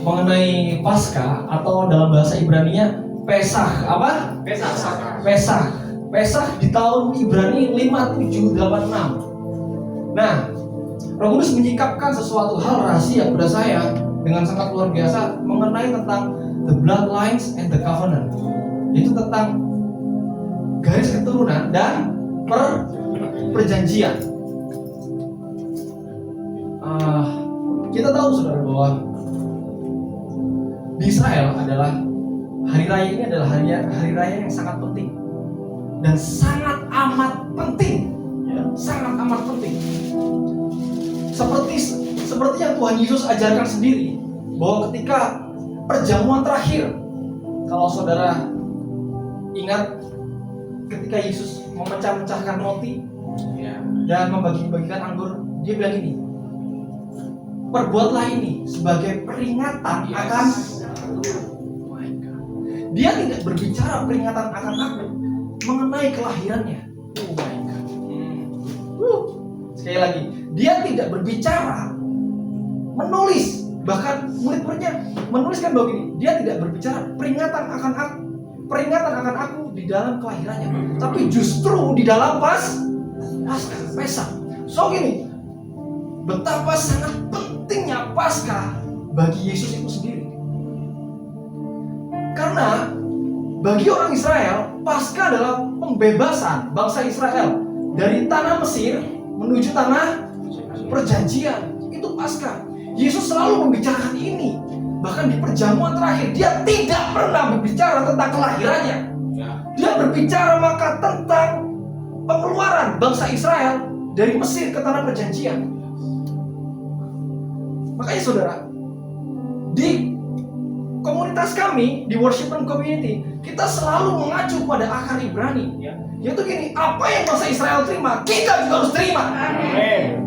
mengenai Paskah atau dalam bahasa Ibrani-nya Pesach. Apa? Pesach di tahun Ibrani 5786. Nah, Roh Kudus menyikapkan sesuatu hal rahasia pada saya dengan sangat luar biasa mengenai tentang the bloodlines and the covenant. Itu tentang garis keturunan dan perjanjian. Kita tahu saudara bahwa di Israel adalah hari raya ini adalah hari raya yang sangat penting dan sangat amat penting, sangat amat penting. Seperti yang Tuhan Yesus ajarkan sendiri bahwa ketika perjamuan terakhir, kalau saudara ingat ketika Yesus memecah-mecahkan roti dan membagi-bagikan anggur, dia bilang ini, perbuatlah ini sebagai peringatan akan. Dia tidak berbicara peringatan akan aku mengenai kelahirannya. Sekali lagi, dia tidak berbicara menulis, bahkan murid-muridnya menuliskan begini, dia tidak berbicara peringatan akan aku di dalam kelahirannya, tapi justru di dalam Paskah. So gini, betapa sangat pentingnya Paskah bagi Yesus itu sendiri. Karena bagi orang Israel, Paskah adalah pembebasan bangsa Israel dari tanah Mesir menuju tanah perjanjian. Itu Paskah. Yesus selalu membicarakan ini. Bahkan di perjamuan terakhir, dia tidak pernah berbicara tentang kelahirannya. Dia berbicara maka tentang pengeluaran bangsa Israel dari Mesir ke tanah perjanjian. Makanya saudara, di komunitas kami, di worship and community, kita selalu mengacu pada akar Ibrani, yaitu gini, apa yang bangsa Israel terima, kita juga harus terima. Amen.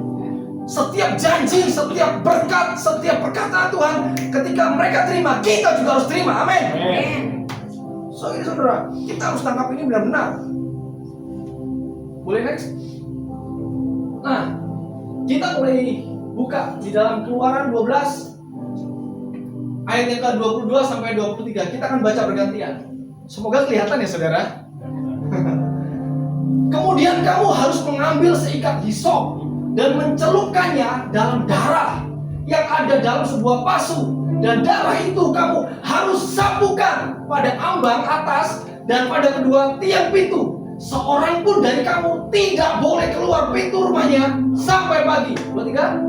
Setiap janji, setiap berkat, setiap perkataan Tuhan, ketika mereka terima, kita juga harus terima. Amin. So ini saudara, kita harus tangkap ini benar-benar. Boleh next? Nah, kita mulai buka di dalam Keluaran 12 ayat yang ke-22 sampai 23. Kita akan baca bergantian. Semoga kelihatan ya saudara. Kemudian kamu harus mengambil seikat hisop dan mencelupkannya dalam darah yang ada dalam sebuah pasu, dan darah itu kamu harus sapukan pada ambang atas dan pada kedua tiang pintu. Seorang pun dari kamu tidak boleh keluar pintu rumahnya sampai pagi. 23.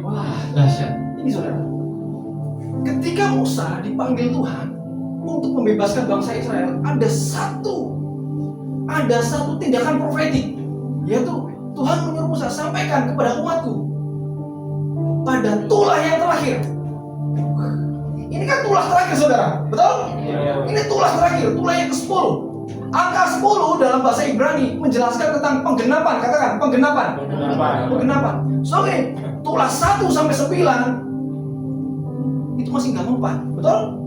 Wah, dahsyat. Ini saudara, ketika Musa dipanggil Tuhan untuk membebaskan bangsa Israel, ada satu tindakan profetik, yaitu Tuhan menyuruh Musa, sampaikan kepada umatku pada tulah yang terakhir. Ini kan tulah terakhir saudara, betul? Ini tulah terakhir, tulah yang ke-10. Angka 10 dalam bahasa Ibrani menjelaskan tentang penggenapan. Katakan penggenapan. So ini tulah 1 sampai 9 itu masih gak mempan, betul?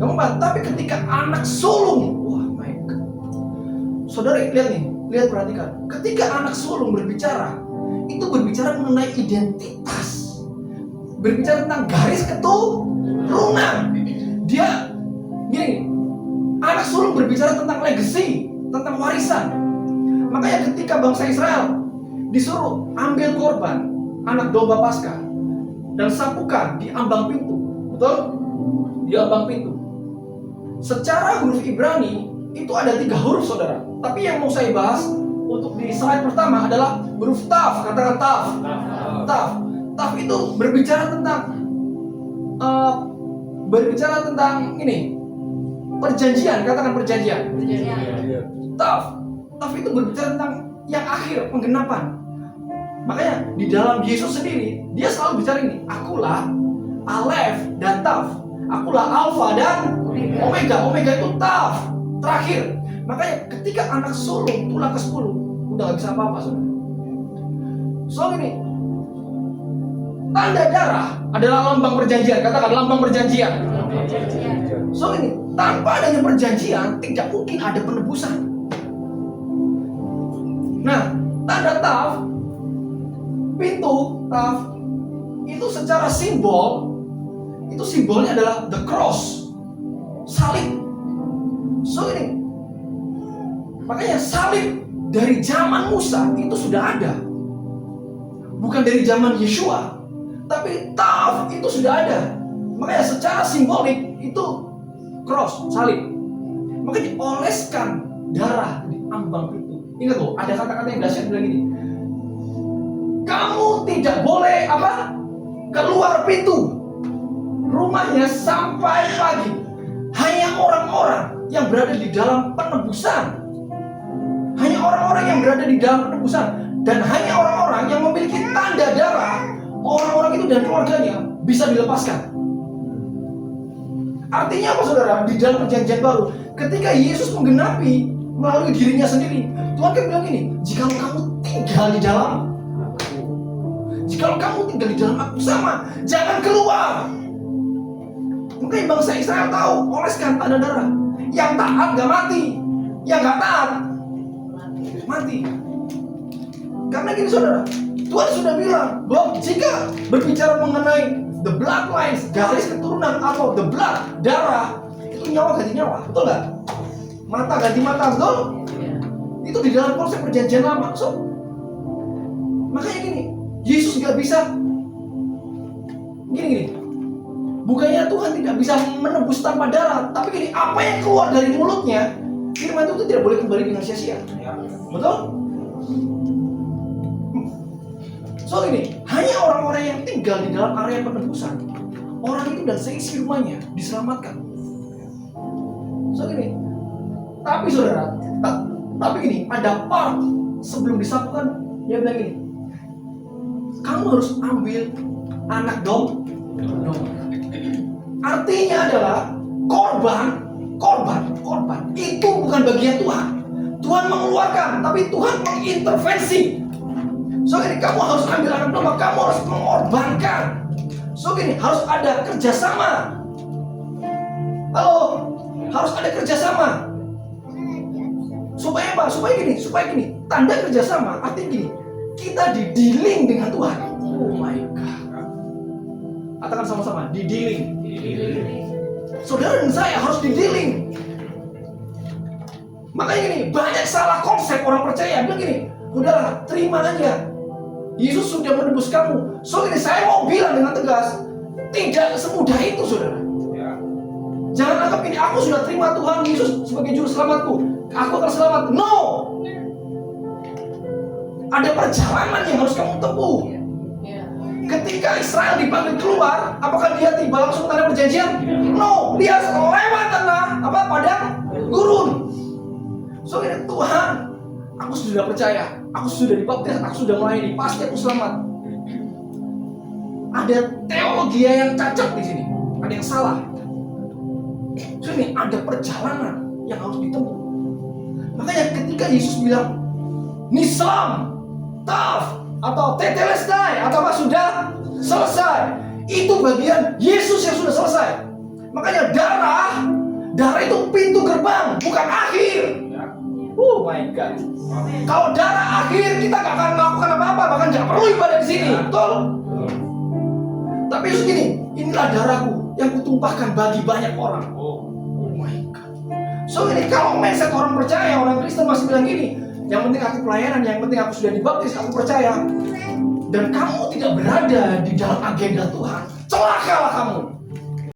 Gak mempan. Tapi ketika anak sulung, wah my God. Saudara lihat nih, perhatikan. Ketika anak sulung berbicara, itu berbicara mengenai identitas, berbicara tentang garis keturunan. Dia gini, anak sulung berbicara tentang legacy, tentang warisan. Makanya ketika bangsa Israel disuruh ambil korban anak domba Paskah dan sapukan di ambang pintu, betul? Di ambang pintu. Secara huruf Ibrani itu ada 3 huruf saudara. Tapi yang mau saya bahas untuk di slide pertama adalah huruf Taf. Katakan Taf. Taf itu berbicara tentang ini, perjanjian. Katakan perjanjian. Taf itu berbicara tentang yang akhir, penggenapan. Makanya di dalam Yesus sendiri, dia selalu bicara ini, akulah Alef dan Taf, akulah Alfa dan Omega. Omega itu Taf, terakhir. Makanya ketika anak sulung tulah ke-10, udah gak bisa apa-apa saudara. So ini, tanda darah adalah lambang perjanjian. Katakan lambang perjanjian. So ini, tanpa adanya perjanjian tidak mungkin ada penebusan. Nah, tanda taf, pintu taf itu secara simbol, itu simbolnya adalah the cross, salib. So ini, makanya salib dari zaman Musa itu sudah ada, bukan dari zaman Yeshua, tapi taf itu sudah ada. Makanya secara simbolik itu cross, salib. Makanya dioleskan darah di ambang pintu. Ingat loh, ada kata-kata yang dahsyat bilang gini, kamu tidak boleh keluar pintu rumahnya sampai pagi. Hanya orang-orang yang berada di dalam penebusan, hanya orang-orang yang berada di dalam penebusan, dan hanya orang-orang yang memiliki tanda darah, orang-orang itu dan keluarganya bisa dilepaskan. Artinya apa saudara? Di dalam perjanjian baru, ketika Yesus menggenapi melalui dirinya sendiri, Tuhan kan bilang gini, jikalau kamu tinggal di dalam aku, jikalau kamu tinggal di dalam aku sama, jangan keluar. Mungkin bangsa Israel tahu, oleskan tanda darah. Yang taat gak mati, yang gak taat mati. Karena gini saudara, Tuhan sudah bilang bahwa jika berbicara mengenai the bloodlines, garis keturunan atau the blood, darah, itu nyawa ganti nyawa, betul gak? Mata ganti mata, betul? Itu di dalam konsep perjanjian lama. So, makanya gini, Yesus gak bisa gini. Bukannya Tuhan tidak bisa menebus tanpa darah, tapi gini, apa yang keluar dari mulutnya, firman itu tidak boleh kembali dengan sia-sia. Betul? So ini, hanya orang-orang yang tinggal di dalam area penebusan, orang itu dan seisi rumahnya diselamatkan. So ini, tapi saudara, tapi gini, ada part sebelum disapukan, dia bilang gini, kamu harus ambil anak domba. Artinya adalah korban itu bukan bagian Tuhan. Tuhan mengeluarkan, tapi Tuhan mengintervensi. So gini, kamu harus ambil anak domba, kamu harus mengorbankan. So gini, harus ada kerjasama. Halo, harus ada kerjasama. Supaya apa? Supaya gini, tanda kerjasama artinya gini, kita didealing dengan Tuhan. Oh my God. Katakan sama-sama, didealing. Saudara dan saya harus didealing. Makanya gini, banyak salah konsep orang percaya. Bilang gini, udahlah, terima aja, Yesus sudah menebus kamu. So gini, saya mau bilang dengan tegas, tidak semudah itu saudara. Jangan anggap ini, aku sudah terima Tuhan Yesus sebagai juru selamatku, aku akan selamat. No, ada perjalanan yang harus kamu tempuh. Ketika Israel dipanggil keluar, apakah dia tiba langsung ke tanah perjanjian? No, dia lewat tanah padang gurun. So ini, Tuhan, aku sudah percaya, aku sudah dibaptis, aku sudah melayani, pasti aku selamat. Ada teologi yang cacat di sini, ada yang salah. So ini, ada perjalanan yang harus ditempuh. Makanya ketika Yesus bilang Nisam, Taf, atau tetelestai, atau apa sudah selesai, itu bagian Yesus yang sudah selesai. Makanya darah itu pintu gerbang, bukan akhir. Oh my God. Kalau darah akhir, kita gak akan melakukan apa-apa, bahkan gak perlu ibadah di sini, betul? Tapi Yesus gini, inilah darahku yang kutumpahkan bagi banyak orang. Oh my God. So ini, kalau mindset orang percaya, orang Kristen masih bilang gini, yang penting aku pelayanan, yang penting aku sudah dibaptis, aku percaya. Dan kamu tidak berada di dalam agenda Tuhan, celakalah kamu.